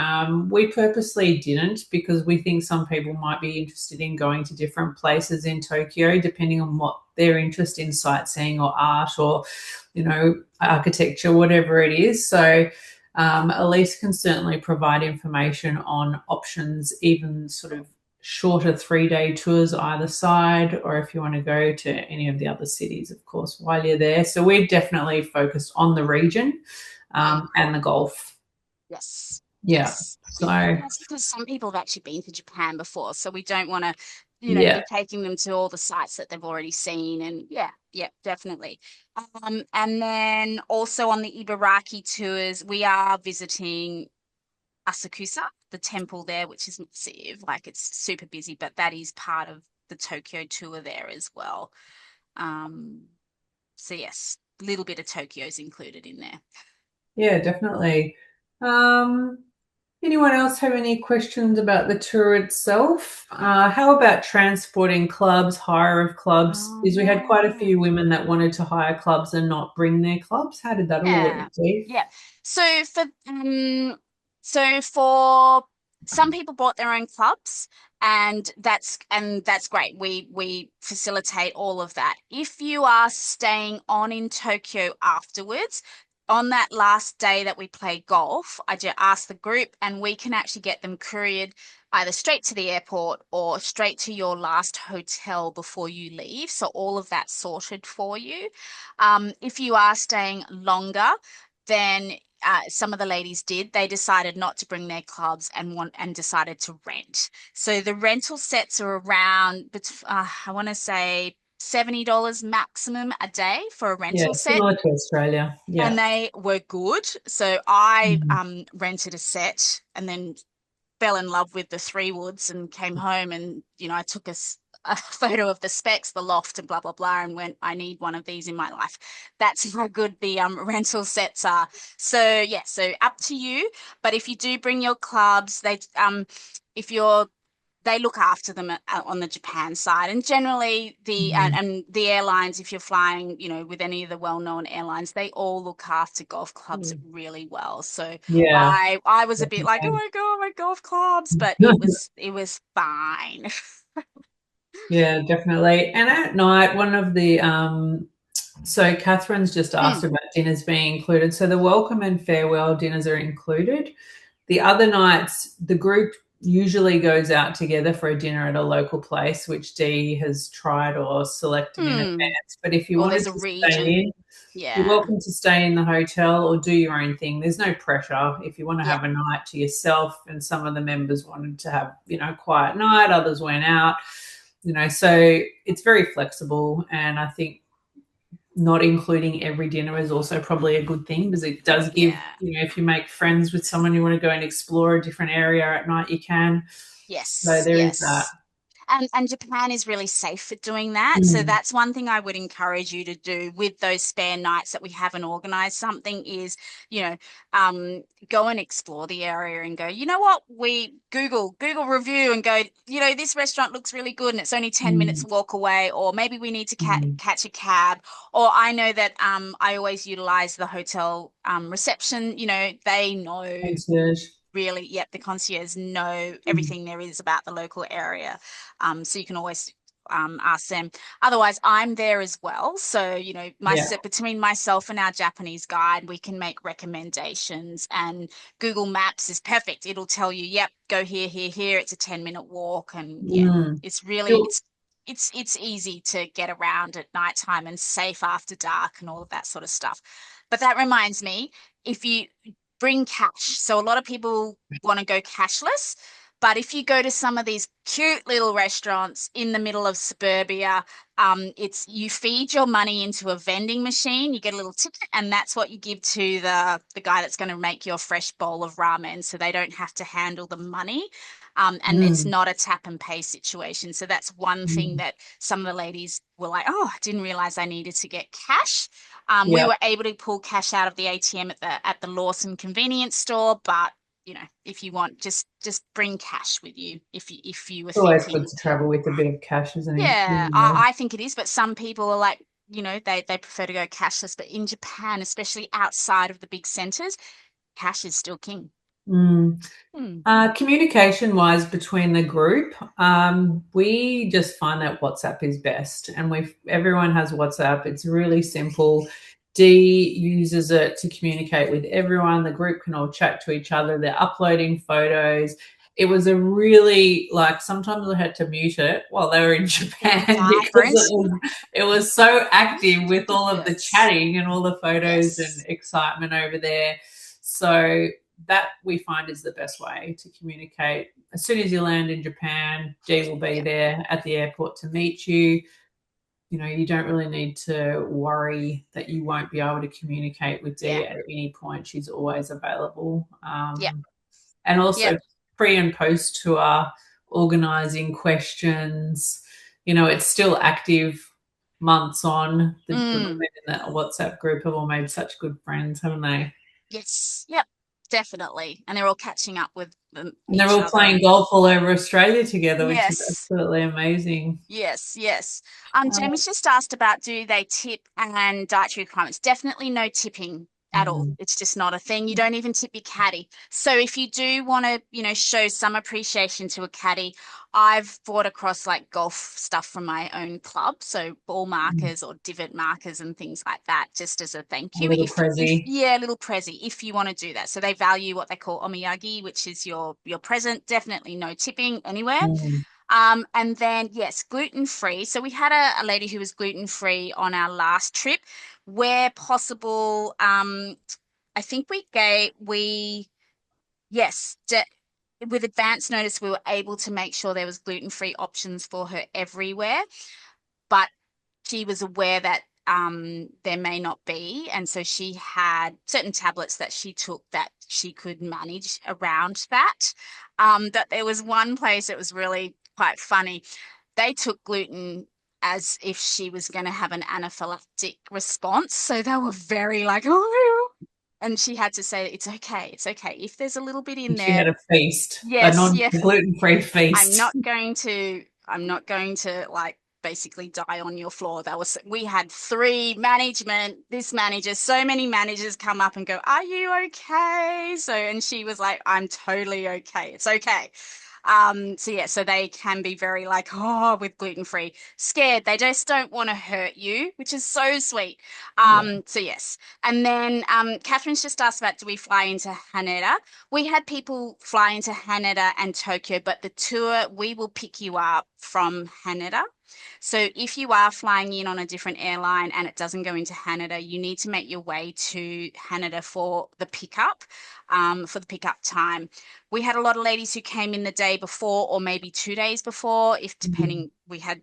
We purposely didn't because we think some people might be interested in going to different places in Tokyo, depending on what their interest in sightseeing or art or, architecture, whatever it is. So Elise can certainly provide information on options, even sort of shorter 3-day tours either side, or if you want to go to any of the other cities, of course, while you're there. So we're definitely focused on the region and the Gulf. Yes, Yeah. yes. And So, that's because some people have actually been to Japan before, so we don't want to, yeah. be taking them to all the sites that they've already seen. And yeah, yeah, definitely. And then also on the Ibaraki tours, we are visiting Asakusa, the temple there, which is massive. Like it's super busy, but that is part of the Tokyo tour there as well. Um, so yes, a little bit of Tokyo's included in there. Yeah, definitely. Um, Anyone else have any questions about the tour itself? How about transporting clubs, hire of clubs? Oh Because we had quite a yeah. few women that wanted to hire clubs and not bring their clubs. How did that all work, Yeah, Steve? yeah. So for um, so for some people brought their own clubs, and that's great. We facilitate all of that. If you are staying on in Tokyo afterwards, on that last day that we play golf, I just ask the group, and we can actually get them couriered either straight to the airport or straight to your last hotel before you leave. So all of that sorted for you. If you are staying longer, then some of the ladies did. They decided not to bring their clubs and decided to rent. So the rental sets are around, I want to say $70 maximum a day for a Yeah, rental set. similar to Australia. And Yeah. they were good. So I Mm. rented a set and then fell in love with the three woods and came home and I took a photo of the specs, the loft, and blah blah blah, and went, I need one of these in my life. That's how good the rental sets are. So yeah, so up to you. But if you do bring your clubs, if you're they look after them on the Japan side, and generally Mm. and the airlines, if you're flying, with any of the well-known airlines, they all look after golf clubs Mm. really well. So Yeah. I was a bit like, oh Definitely. my God, my golf clubs, but it was fine. Yeah, definitely. And at night, one of the so Catherine's just asked Mm, about dinners being included. So the welcome and farewell dinners are included. The other nights, the group usually goes out together for a dinner at a local place, which Dee has tried or selected in Hmm. advance. But if you Or wanted there's a to stay region. in, you're Yeah. welcome to stay in the hotel or do your own thing. There's no pressure. If you want to Yep. have a night to yourself, and some of the members wanted to have, quiet night, others went out, so it's very flexible. And I think not including every dinner is also probably a good thing because it does give, Yeah. if you make friends with someone, you want to go and explore a different area at night, you can. So Yes. there is that. Yes. And Japan is really safe at doing that. So Mm, that's one thing I would encourage you to do with those spare nights that we haven't organized something is, you know, um, go and explore the area and go, you know what, we Google review and go, this restaurant looks really good and it's only 10 minutes mm, walk away, or maybe we need to mm. catch a cab. Or I know that I always utilize the hotel reception, they know Concierge. really, yep, the concierge know Mm, everything there is about the local area. So you can always ask them. Otherwise, I'm there as well. So, yeah. between myself and our Japanese guide, we can make recommendations. And Google Maps is perfect. It'll tell you, yep, go here, here, here. It's a 10-minute walk. And yeah, Mm. it's really, You'll- it's easy to get around at nighttime and safe after dark and all of that sort of stuff. But that reminds me, if you bring cash. So a lot of people want to go cashless, but if you go to some of these cute little restaurants in the middle of suburbia, it's you feed your money into a vending machine, you get a little ticket, and that's what you give to the guy that's going to make your fresh bowl of ramen, so they don't have to handle the money. And it's mm, not a tap and pay situation. So that's one thing mm. that some of the ladies were like, oh, I didn't realize I needed to get cash. We Yeah. were able to pull cash out of the ATM at the Lawson convenience store, but if you want, just bring cash with you if you were It's always good thinking. to travel with a bit of cash, isn't it? Yeah, Anyway. I think it is, but some people are like, they prefer to go cashless. But in Japan, especially outside of the big centers, cash is still king. Mm. Hmm. Communication wise between the group, we just find that WhatsApp is best, and everyone has WhatsApp. It's really simple. Dee uses it to communicate with everyone. The group can all chat to each other. They're uploading photos. It was a really, like, sometimes I had to mute it while they were in Very Japan because vibrant. it was so active with all of the Yes. chatting and all the photos and Yes. excitement over there. So that we find is the best way to communicate. As soon as you land in Japan, Dee will be Yep. there at the airport to meet you. You don't really need to worry that you won't be able to communicate with Yeah. Dee at any point. She's always available. Yep. And Yep. also pre and post tour organizing questions. It's still active months on. The Mm. women in that WhatsApp group have all made such good friends, haven't they? Yes. Yep. Definitely. And they're all catching up with And they're each all other. playing golf all over Australia together, which is Yes. absolutely amazing. Yes, yes. Uh, Jamie's just asked about do they tip and dietary requirements. Definitely no tipping at all. mm, It's just not a thing. You don't even tip your caddy. So if you do want to, show some appreciation to a caddy, I've brought across like golf stuff from my own club, so ball mm, markers or divot markers and things like that, just as a thank a you. little If prezi. yeah, little prezi, if you want to do that. So they value what they call omiyagi, which is your present. Definitely no tipping anywhere. Mm, And then, yes, gluten free. So we had a lady who was gluten free on our last trip. Where possible, I think yes, with advance notice, we were able to make sure there was gluten free options for her everywhere. But she was aware that there may not be. And so she had certain tablets that she took that she could manage around that. But there was one place that was really quite funny. They took gluten as if she was going to have an anaphylactic response. So they were very like, oh, and she had to say, it's okay. It's okay. If there's a little bit in she there, had a feast, a yes, non yes, gluten free I'm feast. not going to like basically die on your floor. We had three this manager, so many managers come up and go, are you okay? So and she was like, I'm totally okay. It's okay. So yeah, so they can be very like, oh, with gluten-free, scared. They just don't want to hurt you, which is so sweet. Yeah. So yes. And then Catherine's just asked about, do we fly into Haneda? We had people fly into Haneda and Tokyo, but the tour, we will pick you up from Haneda. So if you are flying in on a different airline and it doesn't go into Haneda, you need to make your way to Haneda for the pickup time. We had a lot of ladies who came in the day before or maybe 2 days before, if Mhm. depending, we had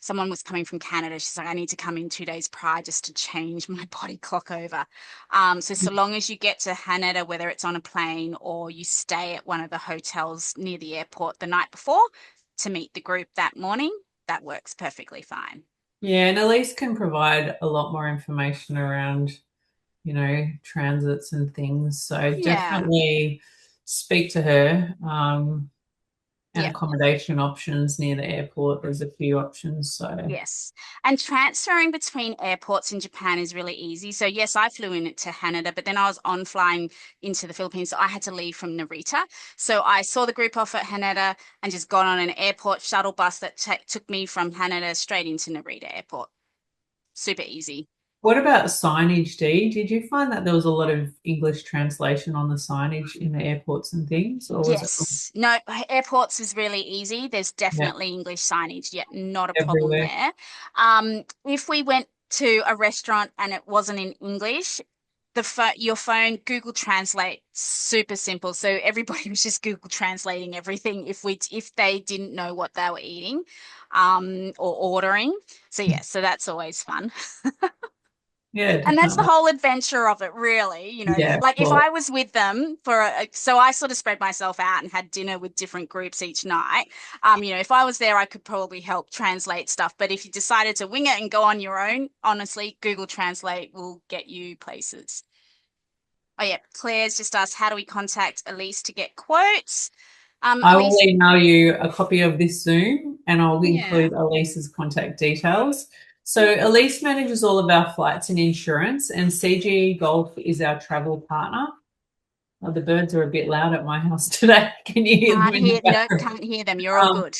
someone was coming from Canada. She's like, I need to come in 2 days prior just to change my body clock over. So long as you get to Haneda, whether it's on a plane or you stay at one of the hotels near the airport the night before to meet the group that morning, that works perfectly fine. Yeah, and Elise can provide a lot more information around, transits and things. So Yeah. definitely speak to her. And Yeah. accommodation options near the airport. There's a few options. So Yes. And transferring between airports in Japan is really easy. So, yes, I flew in to Haneda, but then I was on flying into the Philippines. So, I had to leave from Narita. So, I saw the group off at Haneda and just got on an airport shuttle bus that took me from Haneda straight into Narita Airport. Super easy. what about signage, Dee? Did you find that there was a lot of English translation on the signage in the airports and things, or was it Yes. No, airports is really easy. There's yeah, definitely English signage, yet not a problem everywhere? there. If we went to a restaurant and it wasn't in English, your phone Google Translate, super simple. So everybody was just Google translating everything if they didn't know what they were eating, or ordering. So yeah, so that's always fun. Yeah, And that's the definitely. whole adventure of it, really. Yeah, Like if well, I was with them so I sort of spread myself out and had dinner with different groups each night. If I was there, I could probably help translate stuff. But if you decided to wing it and go on your own, honestly, Google Translate will get you places. Oh yeah, Claire's just asked, how do we contact Elise to get quotes? I will Elise, email you a copy of this Zoom and I'll yeah, include Elise's contact details. So Elise manages all of our flights and insurance, and CGE Golf is our travel partner. Oh, the birds are a bit loud at my house today. Can you hear them can't in the hear, nope, background? can't hear them. You're all Um, good.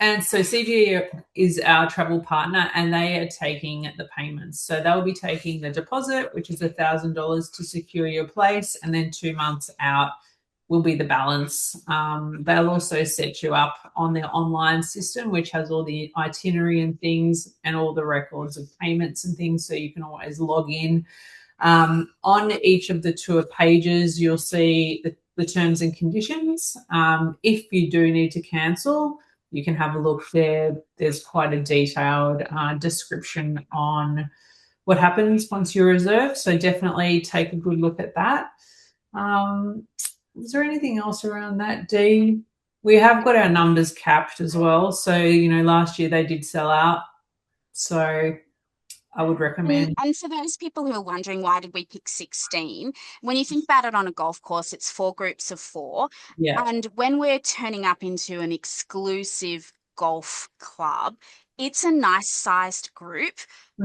and so CGE is our travel partner, and they are taking the payments. So they'll be taking the deposit, which is $1,000 to secure your place, and then 2 months out will be the balance. They'll also set you up on their online system, which has all the itinerary and things and all the records of payments and things, so you can always log in. On each of the tour pages, you'll see the terms and conditions. If you do need to cancel, you can have a look there. There's quite a detailed description on what happens once you reserve. So definitely take a good look at that. Um, is there anything else around that, Dee? We have got our numbers capped as well. So, last year they did sell out. So I would recommend, And for those people who are wondering why did we pick 16, when you think about it on a golf course, it's four groups of four. yeah. And when we're turning up into an exclusive golf club, it's a nice sized group.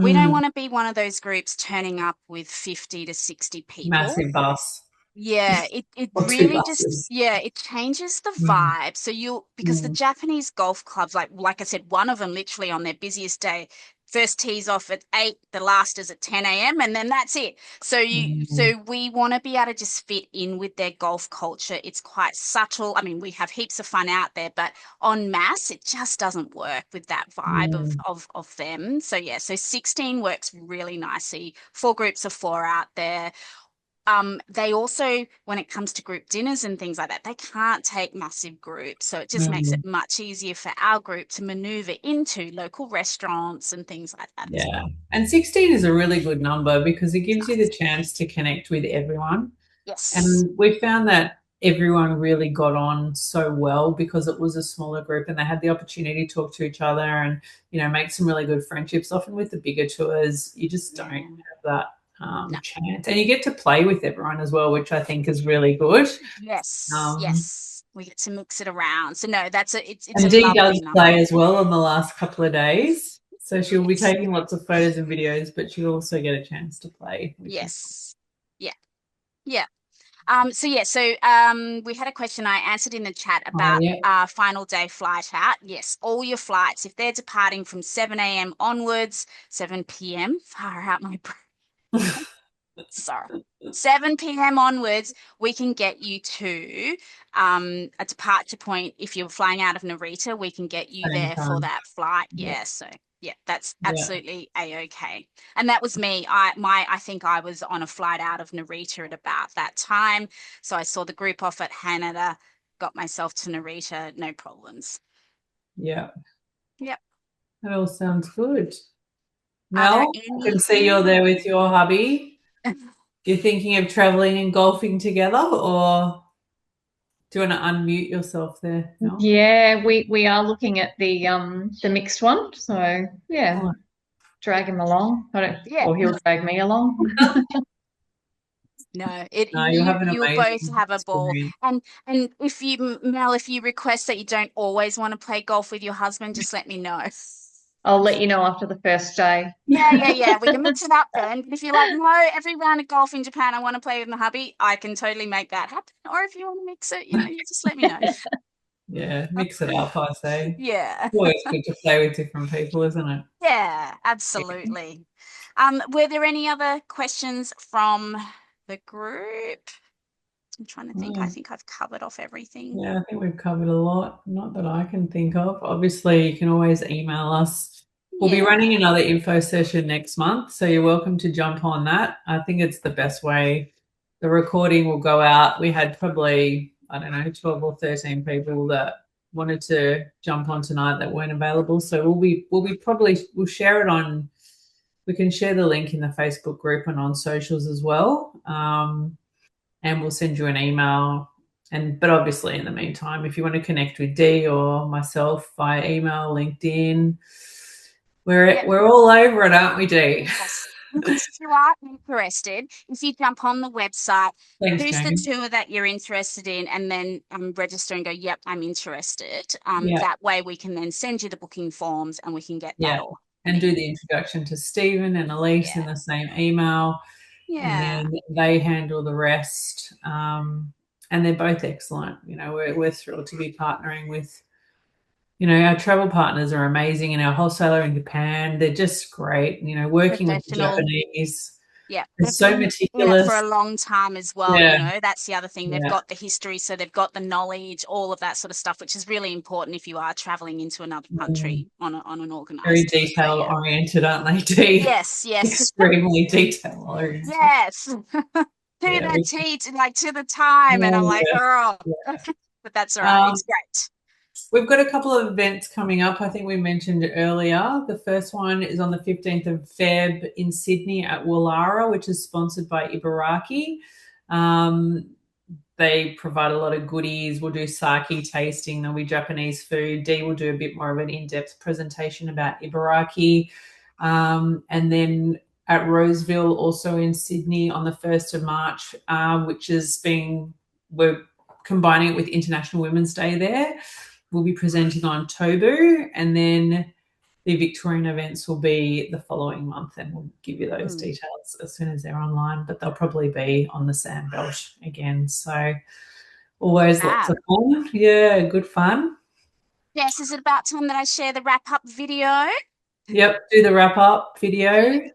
We don't Mm, want to be one of those groups turning up with 50 to 60 people. massive bus Yeah, it or two really just buses. yeah, it changes the Mm, vibe. So you because the mm, Japanese golf clubs, like I said, one of them literally on their busiest day, first tees off at 8, the last is at 10 a.m. and then that's it. mm, So we want to be able to just fit in with their golf culture. It's quite subtle. I mean, we have heaps of fun out there, but en masse, it just doesn't work with that vibe of mm. of of them. So yeah, so 16 works really nicely. Four groups of four out there. They also, when it comes to group dinners and things like that, they can't take massive groups. So it just makes it Mm. much easier for our group to maneuver into local restaurants and things like that as Yeah. well. And 16 is a really good number because it It's gives you the nice. chance to connect with everyone. Yes. And we found that everyone really got on so well because it was a smaller group and they had the opportunity to talk to each other and, make some really good friendships. Often with the bigger tours, you just don't Yeah. have that No. chance. And you get to play with everyone as well, which I think is really good. Yes. Um, Yes. We get to mix it around. So no, it's a and Dee lovely does number. play as well on the last couple of days. So she'll be Yes. taking lots of photos and videos, but she'll also get a chance to play, which is Yes. Yeah. Yeah. We had a question I answered in the chat Oh, about yeah. final day flight out. Yes, all your flights, if they're departing from 7 a.m. onwards, 7 p.m. Far out my brain. Sorry. 7 p.m. onwards, we can get you to a departure point. If you're flying out of Narita, we can get you Same there for time. that flight. Yeah. Yeah, so yeah, that's Yeah. absolutely a-okay. And that was me. I think I was on a flight out of Narita at about that time. So I saw the group off at Haneda, got myself to Narita, no problems. Yeah. Yep. That all sounds good. Are there Mel, I can any? see you're there with your hubby. You're thinking of traveling and golfing together, or do you want to unmute yourself there, Mel? Yeah, we are looking at the mixed one. So yeah, Oh, drag him along. I don't, Yeah. or he'll drag me along. No, no, you'll have an you'll both amazing have a ball. experience. And if Mel, if you request that you don't always want to play golf with your husband, just let me know. I'll let you know after the first day. Yeah. We can mix it up then. But if you're like, no, every round of golf in Japan, I want to play with my hubby, I can totally make that happen. Or if you want to mix it, you just let me know. Yeah, mix it up, I say. Yeah. Always good to play with different people, isn't it? Yeah, absolutely. Were there any other questions from the group? I'm trying to think. I Oh, think I've covered off everything. yeah, I think we've covered a lot, not that I can think of. Obviously, you can always email us. We'll be running Yeah. another info session next month, so you're welcome to jump on that. I think it's the best way. The recording will go out. We had probably, I don't know, 12 or 13 people that wanted to jump on tonight that weren't available. So we'll share it on, we can share the link in the Facebook group and on socials as well. And we'll send you an email. But obviously, in the meantime, if you want to connect with Dee or myself via email, LinkedIn, Yep. we're all over it, aren't we, Dee? Yes. Because if you are interested, if you jump on the website, Thanks, choose the Jamie. tour that you're interested in, and then register and go, yep, I'm interested. Yeah, That way we can then send you the booking forms and we can get that yeah. all And do happening. the introduction to Stephen and Elise in Yeah. the same email, and Yeah. then they handle the rest. And they're both excellent. We're thrilled to be partnering with, our travel partners are amazing, and our wholesaler in Japan, they're just great. Working with the Professional. Japanese, Yeah, they're they've so been in it for meticulous. a long time as well, Yeah, That's the other thing. They've yeah. got the history, so they've got the knowledge, all of that sort of stuff, which is really important if you are traveling into another Mm, country on an very organized tour. So detail yeah. oriented, aren't they, Dee? Yes. Extremely detail oriented. Yes. To Yeah, the T, to the time. And I'm like, yeah, oh, yeah. but that's all right. Um, It's great. we've got a couple of events coming up. I think we mentioned it earlier. The first one is on the 15th of Feb in Sydney at Woollahra, which is sponsored by Ibaraki. Um, they provide a lot of goodies. We'll do sake tasting. There'll be Japanese food. Dee will do a bit more of an in-depth presentation about Ibaraki. And then at Roseville, also in Sydney on the 1st of March, we're combining it with International Women's Day there. We'll be presenting on Tobu, and then the Victorian events will be the following month, and we'll give you those Mm. details as soon as they're online, but they'll probably be on the Sandbelt again. So always lots Fab. of fun. Yeah, good fun. Yes, is it about time that I share the wrap up video? Yep, do the wrap up video.